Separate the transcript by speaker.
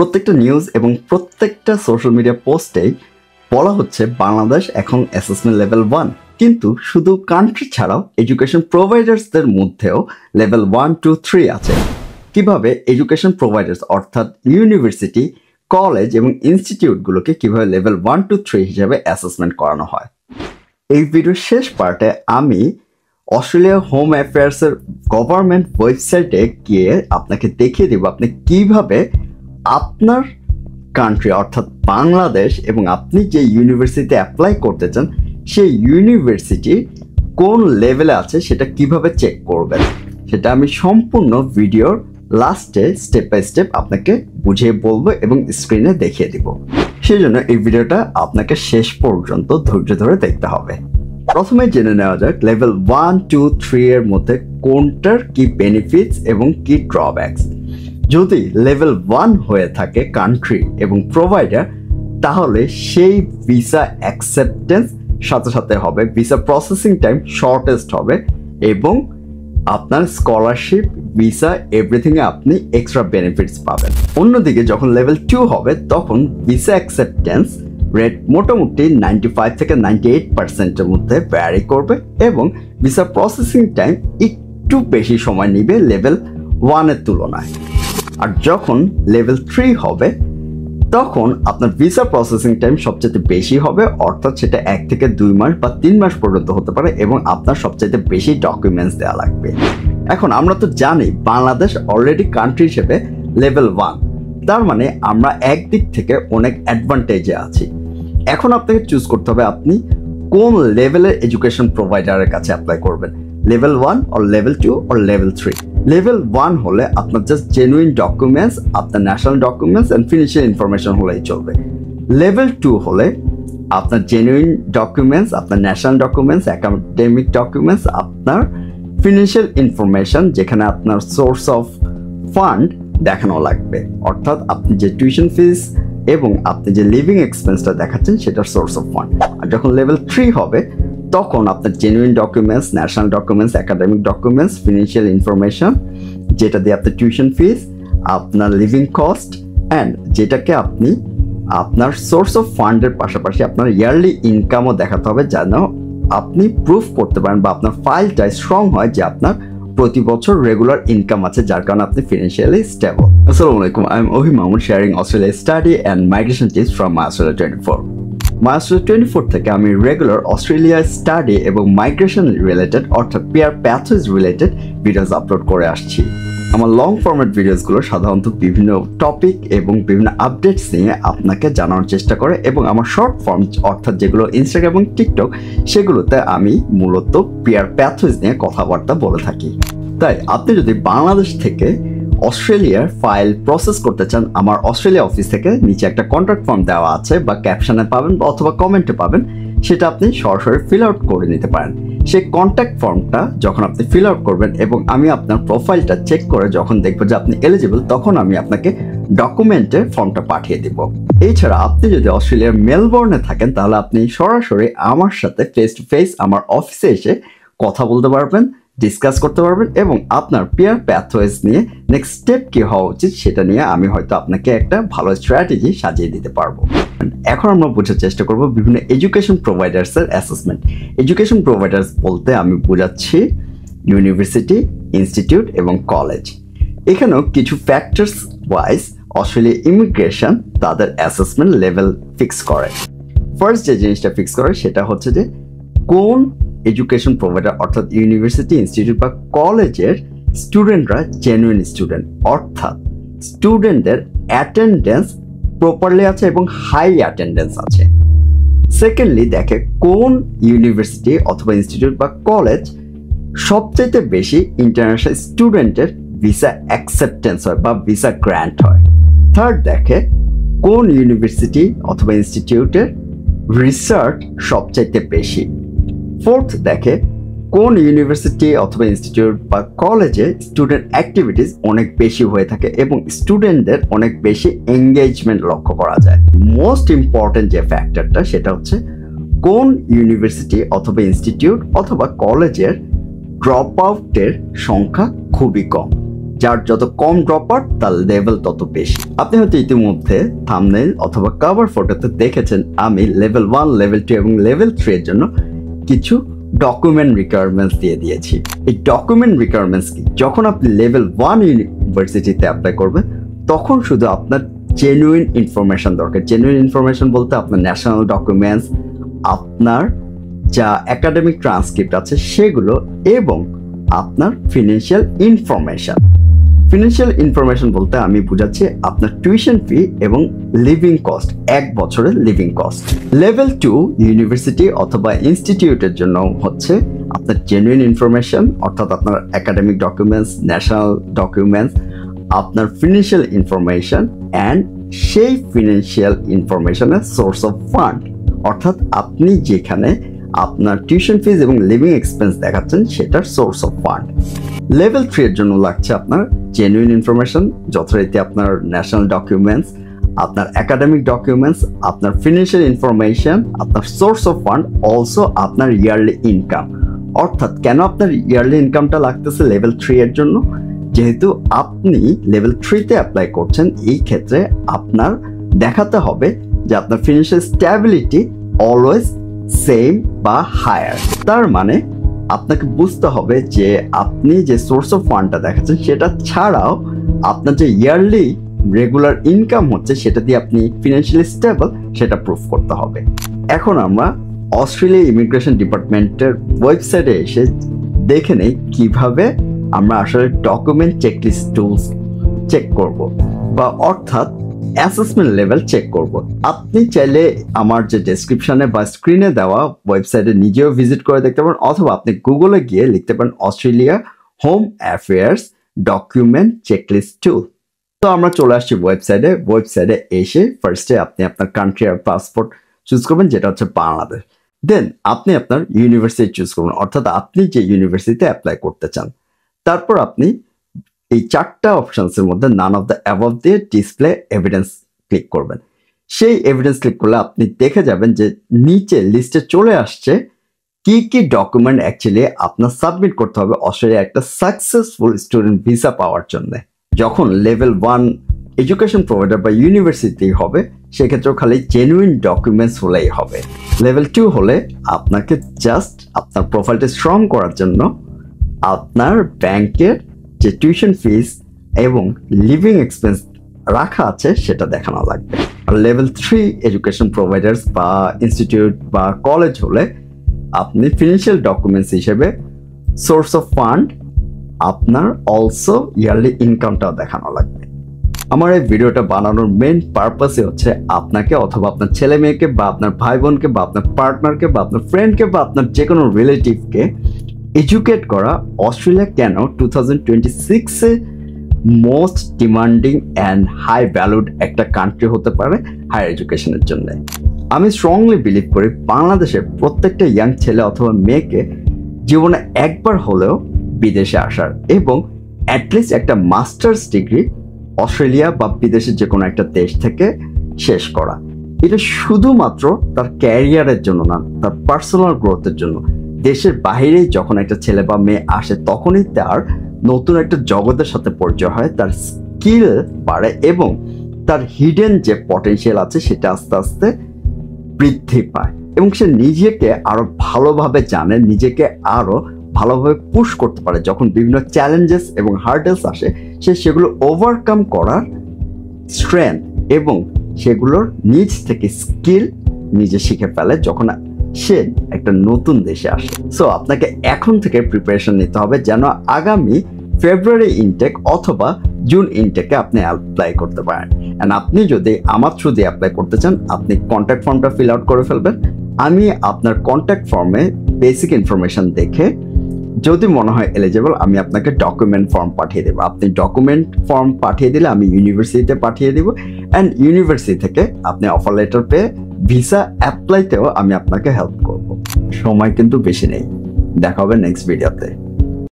Speaker 1: প্রত্যেকটা নিউজ এবং প্রত্যেকটা সোশ্যাল মিডিয়া পোস্টেই বলা হচ্ছে বাংলাদেশ এখন অ্যাসেসমেন্ট লেভেল 1, কিন্তু শুধু কান্ট্রি ছাড়াও এডুকেশন প্রোভাইডার্সদের মধ্যেও লেভেল 1, 2, 3 আছে। কিভাবে এডুকেশন প্রোভাইডার্স অর্থাৎ ইউনিভার্সিটি, কলেজ এবং ইনস্টিটিউটগুলোকে কিভাবে লেভেল 1, 2, 3 হিসেবে অ্যাসেসমেন্ট করানো হয়। এই ভিডিওর শেষ পার্টে আমি অস্ট্রেলিয়া হোম অ্যাফেয়ার্সের গভর্নমেন্ট ওয়েবসাইটে গিয়ে আপনাকে দেখিয়ে দেব আপনি কিভাবে আপনার কান্ট্রি অর্থাৎ বাংলাদেশ এবং আপনি যে ইউনিভার্সিটিতে অ্যাপ্লাই করতে চান সেই ইউনিভার্সিটি কোন লেভেলে আছে সেটা কিভাবে চেক করবেন, সেটা আমি সম্পূর্ণ ভিডিওর লাস্টে স্টেপ বাই স্টেপ আপনাকে বুঝিয়ে বলবো এবং স্ক্রিনে দেখিয়ে দিব। সেই জন্য এই ভিডিওটা আপনাকে শেষ পর্যন্ত ধৈর্য ধরে দেখতে হবে। প্রথমে জেনে নেওয়া যাক লেভেল 1, 2, 3 এর মধ্যে কোনটার কি বেনিফিটস এবং কি ড্রব্যাকস। যদি লেভেল 1 হয়ে থাকে কান্ট্রি এবং প্রোভাইডার, তাহলে সেই ভিসা অ্যাকসেপ্টেন্স সাথে সাথে হবে, ভিসা প্রসেসিং টাইম শর্টেস্ট হবে এবং আপনার স্কলারশিপ, ভিসা, এভরিথিংয়ে আপনি এক্সট্রা বেনিফিটস পাবেন। অন্যদিকে যখন লেভেল 2 হবে তখন ভিসা অ্যাকসেপ্টেন্স রেট মোটামুটি 95 থেকে 98%-এর মধ্যে ভ্যারি করবে এবং ভিসা প্রসেসিং টাইম একটু বেশি সময় নেবে লেভেল 1-এর তুলনায়। আর যখন লেভেল 3 হবে তখন আপনার ভিসা প্রসেসিং টাইম সবচেয়ে বেশি হবে, অর্থাৎ সেটা 1 থেকে 2 মাস বা 3 মাস পর্যন্ত হতে পারে এবং আপনার সবচেয়ে বেশি ডকুমেন্টস দেওয়া লাগবে। এখন আমরা তো জানি বাংলাদেশ অলরেডি কান্ট্রি হিসেবে লেভেল 1, তার মানে আমরা একদিক থেকে অনেক অ্যাডভান্টেজে আছি। এখন আপনাকে চুজ করতে হবে আপনি কোন লেভেলের এডুকেশন প্রোভাইডারের কাছে অ্যাপ্লাই করবেন, level 1 or level 2 or level 3। Level 1 হলে আপনার জাস্ট জেনুইন ডকুমেন্টস, আপনার national documents and financial information হলেই চলবে। লেভেল 2 হলে আপনার জেনুইন ডকুমেন্টস, আপনার ন্যাশনাল ডকুমেন্টস, একাডেমিক ডকুমেন্টস, আপনার ফিনান্সিয়াল ইনফরমেশন যেখানে আপনার সোর্স অফ ফান্ড দেখানো লাগবে, অর্থাৎ আপনি যে টিউশন ফিস এবং আপনি যে লিভিং এক্সপেন্সটা দেখাচ্ছেন সেটার সোর্স অফ ফান্ড। আর যখন লেভেল 3 হবে তখন আপনার genuine documents, national documents, academic documents, financial information যেটা দিয়ে আপনার টিউশন ফিস, আপনার লিভিং কস্ট অ্যান্ড যেটাকে আপনি আপনার সোর্স অফ ফান্ডের পাশাপাশি আপনার ইয়ারলি ইনকামও দেখাতে হবে, যেন আপনি প্রুফ করতে পারেন বা আপনার ফাইলটা স্ট্রং হয় যে আপনার প্রতি বছর রেগুলার ইনকাম আছে, যার কারণে আপনি ফিনান্সিয়ালি স্টেবল। আসসালামু আলাইকুম, আই এম ওহি Mahmud, sharing Australia study and migration tips from my Australia 24। My Australia 24 থেকে আমি রেগুলার অস্ট্রেলিয়া স্টাডি এবং মাইগ্রেশন রিলেটেড অর্থাৎ পিয়ার প্যাথওয়েজ রিলেটেড ভিডিওস আপলোড করে আসছি। আমার লং ফরম্যাট ভিডিওসগুলো সাধারণত বিভিন্ন টপিক এবং বিভিন্ন আপডেটস নিয়ে আপনাকে জানানোর চেষ্টা করে এবং আমার শর্ট ফর্ম অর্থাৎ যেগুলো ইনস্টাগ্রাম এবং টিকটক সেগুলোতে আমি মূলত পিয়ার প্যাথওয়েজ নিয়ে কথাবার্তা বলে থাকি। তাই আপনি যদি বাংলাদেশ থেকে অস্ট্রেলিয়ার ফাইল প্রসেস করতে চান, আমার অস্ট্রেলিয়া অফিস থেকে নিচে একটা কন্ট্যাক্ট ফর্ম দেওয়া আছে বা ক্যাপশনে পাবেন অথবা কমেন্টে পাবেন, সেটা আপনি সরাসরি ফিল আউট করে নিতে পারেন। সেই কন্ট্যাক্ট ফর্মটা যখন আপনি ফিল আউট করবেন এবং আমি আপনার প্রোফাইলটা চেক করে যখন দেখবো যে আপনি এলিজিবল, তখন আমি আপনাকে ডকুমেন্টের ফর্মটা পাঠিয়ে দেব। এছাড়া আপনি যদি অস্ট্রেলিয়ার মেলবোর্নে থাকেন তাহলে আপনি সরাসরি আমার সাথে ফেস টু ফেস আমার অফিসে এসে কথা বলতে পারবেন, ডিসকাস করতে পারবেন এবং আপনার পিয়ার প্যাথওয়েজ নিয়ে নেক্সট স্টেপ কি হওয়া উচিত সেটা নিয়ে আমি হয়তো আপনাকে একটা ভালো স্ট্র্যাটেজি সাজিয়ে দিতে পারবো। এখন আমরা বোঝার চেষ্টা করব বিভিন্ন এডুকেশন প্রোভাইডার্সের অ্যাসেসমেন্ট। এডুকেশন প্রোভাইডার্স বলতে আমি বোঝাচ্ছি ইউনিভার্সিটি, ইনস্টিটিউট এবং কলেজ। এখানেও কিছু ফ্যাক্টরস ওয়াইজ অস্ট্রেলিয়া ইমিগ্রেশন তাদের অ্যাসেসমেন্ট লেভেল ফিক্স করে। ফার্স্ট যে জিনিসটা ফিক্স করে সেটা হচ্ছে যে কোন এডুকেশন প্রোভাইডার অর্থাৎ ইউনিভার্সিটি, ইনস্টিটিউট বা কলেজের স্টুডেন্টরা জেনুইন স্টুডেন্ট, অর্থাৎ স্টুডেন্টদের অ্যাটেন্ডেন্স প্রপারলি আছে এবং হাই অ্যাটেন্ডেন্স আছে। সেকেন্ডলি দেখে কোন ইউনিভার্সিটি অথবা ইনস্টিটিউট বা কলেজ সবচেয়ে বেশি ইন্টারন্যাশনাল স্টুডেন্টের ভিসা অ্যাকসেপ্টেন্স হয় বা ভিসা গ্র্যান্ট হয়। থার্ড দেখে কোন ইউনিভার্সিটি অথবা ইনস্টিটিউটের রিসার্চ সবচাইতে বেশি। ফোর্থ দেখে কোন ইউনিভার্সিটি অথবা ইনস্টিটিউট বা কলেজে স্টুডেন্ট অ্যাক্টিভিটিস অনেক বেশি হয়ে থাকে এবং স্টুডেন্টদের অনেক বেশি এঙ্গেজমেন্ট লক্ষ্য করা যায়। মোস্ট ইম্পর্টেন্ট যে ফ্যাক্টরটা সেটা হচ্ছে কোন ইউনিভার্সিটি অথবা ইনস্টিটিউট অথবা কলেজের ড্রপ আউটের সংখ্যা খুবই কম। যার যত কম ড্রপ আউট তার লেভেল তত বেশি। আপনি হয়তো ইতিমধ্যে থাম্বনেইল অথবা কভার ফটোতে দেখেছেন আমি লেভেল 1, লেভেল 2 এবং লেভেল 3 এর জন্য কিছু ডকুমেন্ট রিকোয়ারমেন্টস দিয়ে দিয়েছি। এই ডকুমেন্ট রিকোয়ারমেন্টস কি? যখন আপনি লেভেল 1 ইউনিভার্সিটিতে অ্যাপ্লাই করবেন তখন শুধু আপনার জেনুইন ইনফরমেশন দরকার। জেনুইন ইনফরমেশন বলতে আপনার ন্যাশনাল ডকুমেন্টস, আপনার যা একাডেমিক ট্রান্সক্রিপ্ট আছে সেগুলো, এবং আপনার ফিনান্সিয়াল ইনফরমেশন। ফিনান্সিয়াল ইনফরমেশন বলতে আমি বুঝাচ্ছি আপনার টিউশন ফি এবং লিভিং কস্ট, 1 বছরের লিভিং কস্ট। লেভেল 2 ইউনিভার্সিটি অথবা ইনস্টিটিউটের জন্য হচ্ছে আপনার জেনুইন ইনফরমেশন, অর্থাৎ আপনার একাডেমিক ডকুমেন্টস, ন্যাশনাল ডকুমেন্টস, আপনার ফিনান্সিয়াল ইনফরমেশন অ্যান্ড সেই ফিনান্সিয়াল ইনফরমেশনের সোর্স অফ ফান্ড, অর্থাৎ আপনি যেখানে আপনার টিউশন ফিজ এবং লিভিং এক্সপেন্স দেখাচ্ছেন সেটার সোর্স অফ ফান্ড। লেভেল 3 এর জন্য লাগছে আপনার জেনুইন ইনফরমেশন, যথারীতি আপনার ন্যাশনাল ডকুমেন্টস, আপনার একাডেমিক ডকুমেন্টস, আপনার ফিনান্সিয়াল ইনফরমেশন, আপনার সোর্স অফ ফান্ড, অলসো আপনার ইয়ারলি ইনকাম। অর্থাৎ কেন আপনার ইয়ারলি ইনকামটা লাগতেছে লেভেল 3 এর জন্য? যেহেতু আপনি লেভেল 3তে অ্যাপ্লাই করছেন, এই ক্ষেত্রে আপনার দেখাতে হবে যে আপনার ফিনান্সিয়াল স্ট্যাবিলিটি অলওয়েজ সেম বা হায়ার। তার মানে আপনাকে বুঝতে হবে যে আপনি যে সোর্স অফ ফান্ডটা দেখাচ্ছেন সেটা ছাড়াও আপনার যে ইয়ারলি রেগুলার ইনকাম হচ্ছে সেটা দিয়ে আপনি ফিনান্সিয়ালি স্টেবল, সেটা প্রুফ করতে হবে। এখন আমরা অস্ট্রেলিয়া ইমিগ্রেশন ডিপার্টমেন্টের ওয়েবসাইটে এসে দেখে নেই কিভাবে আমরা আসলে ডকুমেন্ট চেকলিস্ট টুলস চেক করব, বা অর্থাৎ অ্যাসেসমেন্ট লেভেল চেক করব। আপনি চাইলে আমার যে ডেসক্রিপশনে বা স্ক্রিনে দেওয়া ওয়েবসাইটে নিজেও ভিজিট করে দেখতে পারেন, অথবা আপনি গুগলে গিয়ে লিখতে পারেন Australia home affairs document checklist tool. তো আমরা চলে আসছি ওয়েবসাইটে এসে ফার্স্টে আপনি আপনার কান্ট্রি আর পাসপোর্ট চুজ করবেন, যেটা হচ্ছে বাংলাদেশ। দেন আপনি আপনার ইউনিভার্সিটি চুজ করবেন, অর্থাৎ আপনি যে ইউনিভার্সিটিতে অ্যাপ্লাই করতে চান। তারপর আপনি এই 4টা অপশনসের মধ্যে নান অফ দ্য অ্যাবভ দিয়ে ডিসপ্লে এভিডেন্স ক্লিক করবেন। সেই এভিডেন্স ক্লিক করলে আপনি দেখে যাবেন যে নিচে লিস্টে চলে আসছে কি কি ডকুমেন্ট অ্যাকচুয়ালি আপনার সাবমিট করতে হবে অস্ট্রেলিয়া একটা সাকসেসফুল স্টুডেন্ট ভিসা পাওয়ার জন্য। যখন লেভেল 1 এডুকেশন প্রোভাইডার বা ইউনিভার্সিটি হবে সেক্ষেত্রেও খালি জেনুইন ডকুমেন্টস হলেই হবে। লেভেল 2 হলে আপনাকে জাস্ট আপনার প্রোফাইলটা স্ট্রং করার জন্য আপনার ব্যাংকের যে টিউশন ফিস এবং লিভিং এক্সপেন্স রাখা আছে সেটা দেখানো লাগবে। আর লেভেল 3 এডুকেশন প্রোভাইডার্স বা ইনস্টিটিউট বা কলেজ হলে আপনি ফিনান্সিয়াল ডকুমেন্টস হিসেবে সোর্স অফ ফান্ড, আপনার অলসো ইয়ারলি ইনকামটাও দেখানো লাগবে। আমার এই ভিডিওটা বানানোর মেইন পারপাসই হচ্ছে আপনাকে অথবা আপনার ছেলে মেয়েকে বা আপনার ভাই বোনকে বা আপনার পার্টনারকে বা আপনার ফ্রেন্ডকে বা আপনার যে কোনো রিলেটিভকে এডুকেট করা অস্ট্রেলিয়া কেন 2026-এ most demanding and high valued একটা কান্ট্রি হতে পারে হায়ার এডুকেশনের জন্য। আমি স্ট্রংলি বিলিভ করি বাংলাদেশের প্রত্যেকটা ইয়াং ছেলে অথবা মেয়েকে জীবনে একবার হলেও বিদেশে আসার এবং অ্যাটলিস্ট একটা মাস্টার্স ডিগ্রি অস্ট্রেলিয়া বা বিদেশের যে কোনো একটা দেশ থেকে শেষ করা। এটা শুধুমাত্র তার ক্যারিয়ারের জন্য না, তার পার্সোনাল গ্রোথের জন্য। দেশের বাইরেই যখন একটা ছেলে বা মেয়ে আসে তখনই তার নতুন একটা জগতের সাথে পরিচয় হয়, তার স্কিল বাড়ে এবং তার হিডেন যে পটেনশিয়াল আছে সেটা আস্তে আস্তে বৃদ্ধি পায় এবং সে নিজেকে আরো ভালোভাবে জানে, নিজেকে আরো ভালোভাবে পুশ করতে পারে। যখন বিভিন্ন চ্যালেঞ্জেস এবং হার্ডেলস আসে সে সেগুলো ওভারকাম করার স্ট্রেংথ এবং সেগুলোর নিজ থেকে স্কিল নিজে শিখে ফেলে যখন সে একটা নতুন দেশে আসে। সো আপনাকে এখন থেকে প্রিপারেশন নিতে হবে যেন আগামী ফেব্রুয়ারি ইনটেক অথবা জুন ইনটেকে আপনি অ্যাপ্লাই করতে পারেন। অ্যান্ড আপনি যদি আমার থ্রু দিয়ে অ্যাপ্লাই করতে চান আপনি কন্ট্যাক্ট ফর্মটা ফিল আউট করে ফেলবেন। আমি আপনার কন্ট্যাক্ট ফর্মে বেসিক ইনফরমেশন দেখে যদি মনে হয় এলিজিবল আমি আপনাকে ডকুমেন্ট ফর্ম পাঠিয়ে দেবো। আপনি ডকুমেন্ট ফর্ম পাঠিয়ে দিলে আমি ইউনিভার্সিটিতে পাঠিয়ে দিব অ্যান্ড ইউনিভার্সিটি থেকে আপনি অফার লেটার পেয়ে ভিসা অ্যাপ্লাইতেও আমি আপনাকে হেল্প করব। সময় কিন্তু বেশি নেই। দেখা হবে নেক্সট ভিডিওতে।